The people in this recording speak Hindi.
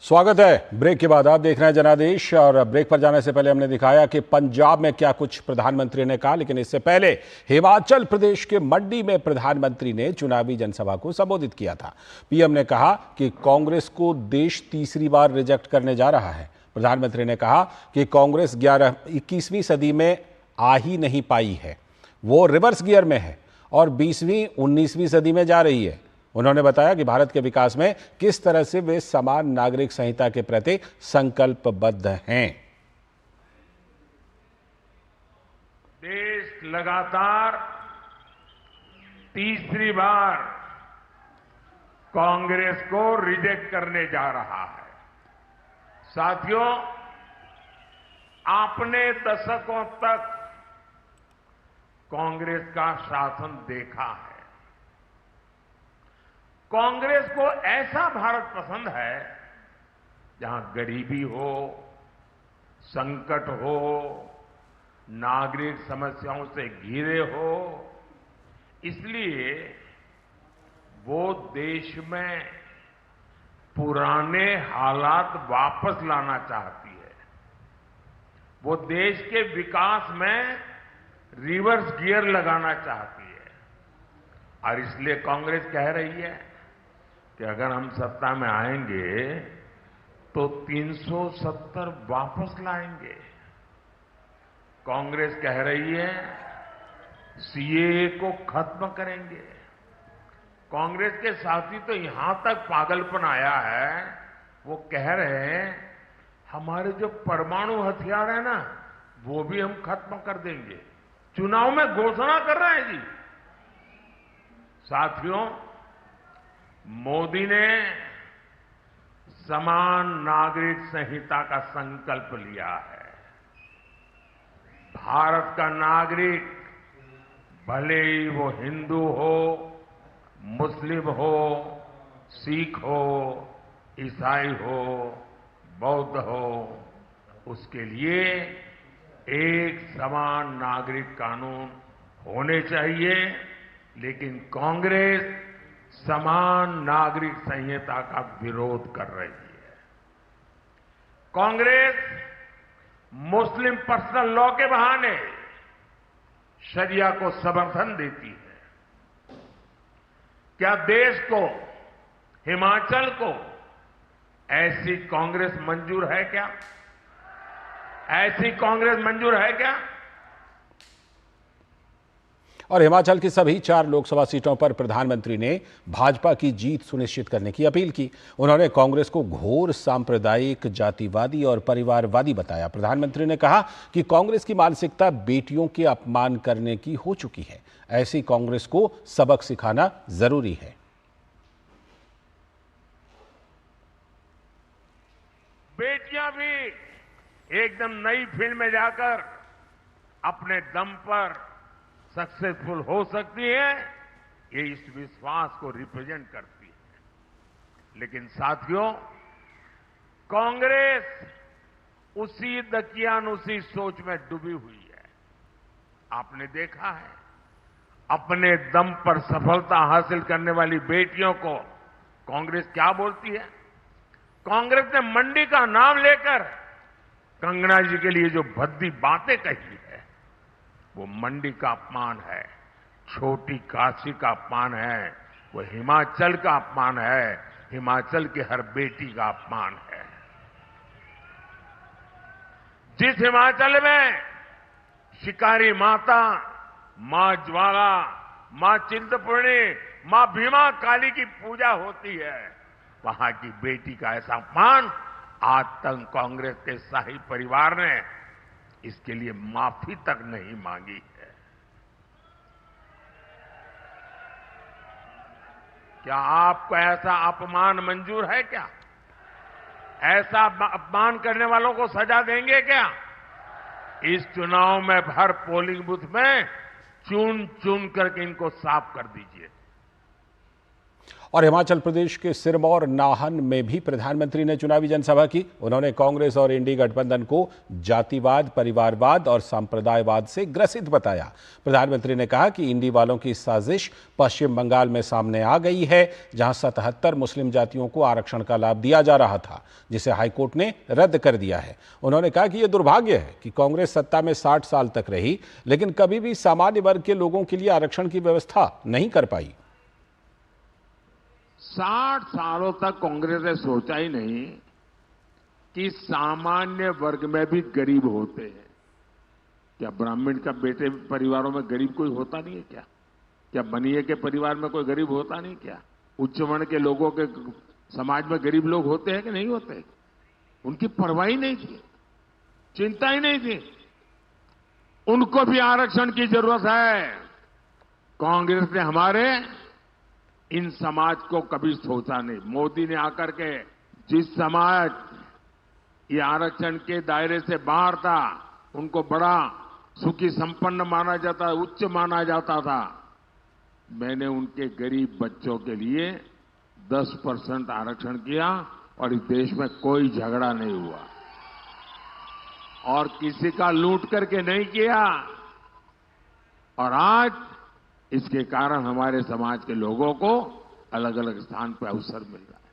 स्वागत है। ब्रेक के बाद आप देख रहे हैं जनादेश। और ब्रेक पर जाने से पहले हमने दिखाया कि पंजाब में क्या कुछ प्रधानमंत्री ने कहा, लेकिन इससे पहले हिमाचल प्रदेश के मंडी में प्रधानमंत्री ने चुनावी जनसभा को संबोधित किया था। पीएम ने कहा कि कांग्रेस को देश तीसरी बार रिजेक्ट करने जा रहा है। प्रधानमंत्री ने कहा कि कांग्रेस 21वीं सदी में आ ही नहीं पाई है, वो रिवर्स गियर में है और 20वीं 19वीं सदी में जा रही है। उन्होंने बताया कि भारत के विकास में किस तरह से वे समान नागरिक संहिता के प्रति संकल्पबद्ध हैं। देश लगातार तीसरी बार कांग्रेस को रिजेक्ट करने जा रहा है। साथियों, आपने दशकों तक कांग्रेस का शासन देखा है। कांग्रेस को ऐसा भारत पसंद है जहां गरीबी हो, संकट हो, नागरिक समस्याओं से घिरे हो। इसलिए वो देश में पुराने हालात वापस लाना चाहती है। वो देश के विकास में रिवर्स गियर लगाना चाहती है। और इसलिए कांग्रेस कह रही है कि अगर हम सत्ता में आएंगे तो 370 वापस लाएंगे। कांग्रेस कह रही है सीएए को खत्म करेंगे। कांग्रेस के साथी तो यहां तक पागलपन आया है, वो कह रहे हैं हमारे जो परमाणु हथियार है ना, वो भी हम खत्म कर देंगे। चुनाव में घोषणा कर रहे हैं जी। साथियों, मोदी ने समान नागरिक संहिता का संकल्प लिया है। भारत का नागरिक भले ही वो हिंदू हो, मुस्लिम हो, सिख हो, ईसाई हो, बौद्ध हो, उसके लिए एक समान नागरिक कानून होने चाहिए। लेकिन कांग्रेस समान नागरिक संहिता का विरोध कर रही है। कांग्रेस मुस्लिम पर्सनल लॉ के बहाने शरिया को समर्थन देती है। क्या देश को, हिमाचल को ऐसी कांग्रेस मंजूर है क्या? ऐसी कांग्रेस मंजूर है क्या? और हिमाचल की सभी 4 लोकसभा सीटों पर प्रधानमंत्री ने भाजपा की जीत सुनिश्चित करने की अपील की। उन्होंने कांग्रेस को घोर सांप्रदायिक, जातिवादी और परिवारवादी बताया। प्रधानमंत्री ने कहा कि कांग्रेस की मानसिकता बेटियों के अपमान करने की हो चुकी है। ऐसी कांग्रेस को सबक सिखाना जरूरी है। बेटियां भी एकदम नई फील्ड में जाकर अपने दम पर सक्सेसफुल हो सकती है, ये इस विश्वास को रिप्रेजेंट करती है। लेकिन साथियों, कांग्रेस उसी दकियानुसी सोच में डूबी हुई है। आपने देखा है, अपने दम पर सफलता हासिल करने वाली बेटियों को कांग्रेस क्या बोलती है? कांग्रेस ने मंडी का नाम लेकर कंगना जी के लिए जो भद्दी बातें कही है, वो मंडी का अपमान है, छोटी काशी का अपमान है, वो हिमाचल का अपमान है, हिमाचल की हर बेटी का अपमान है। जिस हिमाचल में शिकारी माता, मां ज्वाला, मां चिंतपूर्णी, मां भीमा काली की पूजा होती है, वहां की बेटी का ऐसा अपमान आज तक कांग्रेस के शाही परिवार ने इसके लिए माफी तक नहीं मांगी है। क्या आपको ऐसा अपमान मंजूर है क्या? ऐसा अपमान करने वालों को सजा देंगे क्या? इस चुनाव में हर पोलिंग बूथ में चुन चुन करके इनको साफ कर दीजिए। और हिमाचल प्रदेश के सिरमौर नाहन में भी प्रधानमंत्री ने चुनावी जनसभा की। उन्होंने कांग्रेस और इंडी गठबंधन को जातिवाद, परिवारवाद और सांप्रदायवाद से ग्रसित बताया। प्रधानमंत्री ने कहा कि इंडी वालों की साजिश पश्चिम बंगाल में सामने आ गई है, जहां 77 मुस्लिम जातियों को आरक्षण का लाभ दिया जा रहा था, जिसे हाईकोर्ट ने रद्द कर दिया है। उन्होंने कहा कि यह दुर्भाग्य है कि कांग्रेस सत्ता में 60 साल तक रही, लेकिन कभी भी सामान्य वर्ग के लोगों के लिए आरक्षण की व्यवस्था नहीं कर पाई। 60 सालों तक कांग्रेस ने सोचा ही नहीं कि सामान्य वर्ग में भी गरीब होते हैं। क्या ब्राह्मण का बेटे परिवारों में गरीब कोई होता नहीं है क्या? क्या बनिए के परिवार में कोई गरीब होता नहीं क्या? उच्च वर्ण के लोगों के समाज में गरीब लोग होते हैं कि नहीं होते? उनकी परवाह ही नहीं थी, चिंता ही नहीं थी। उनको भी आरक्षण की जरूरत है। कांग्रेस ने हमारे इन समाज को कभी सोचा नहीं। मोदी ने आकर के जिस समाज ये आरक्षण के दायरे से बाहर था, उनको बड़ा सुखी संपन्न माना जाता, उच्च माना जाता था, मैंने उनके गरीब बच्चों के लिए 10% आरक्षण किया और इस देश में कोई झगड़ा नहीं हुआ और किसी का लूट करके नहीं किया। और आज इसके कारण हमारे समाज के लोगों को अलग अलग स्थान पर अवसर मिल रहा है।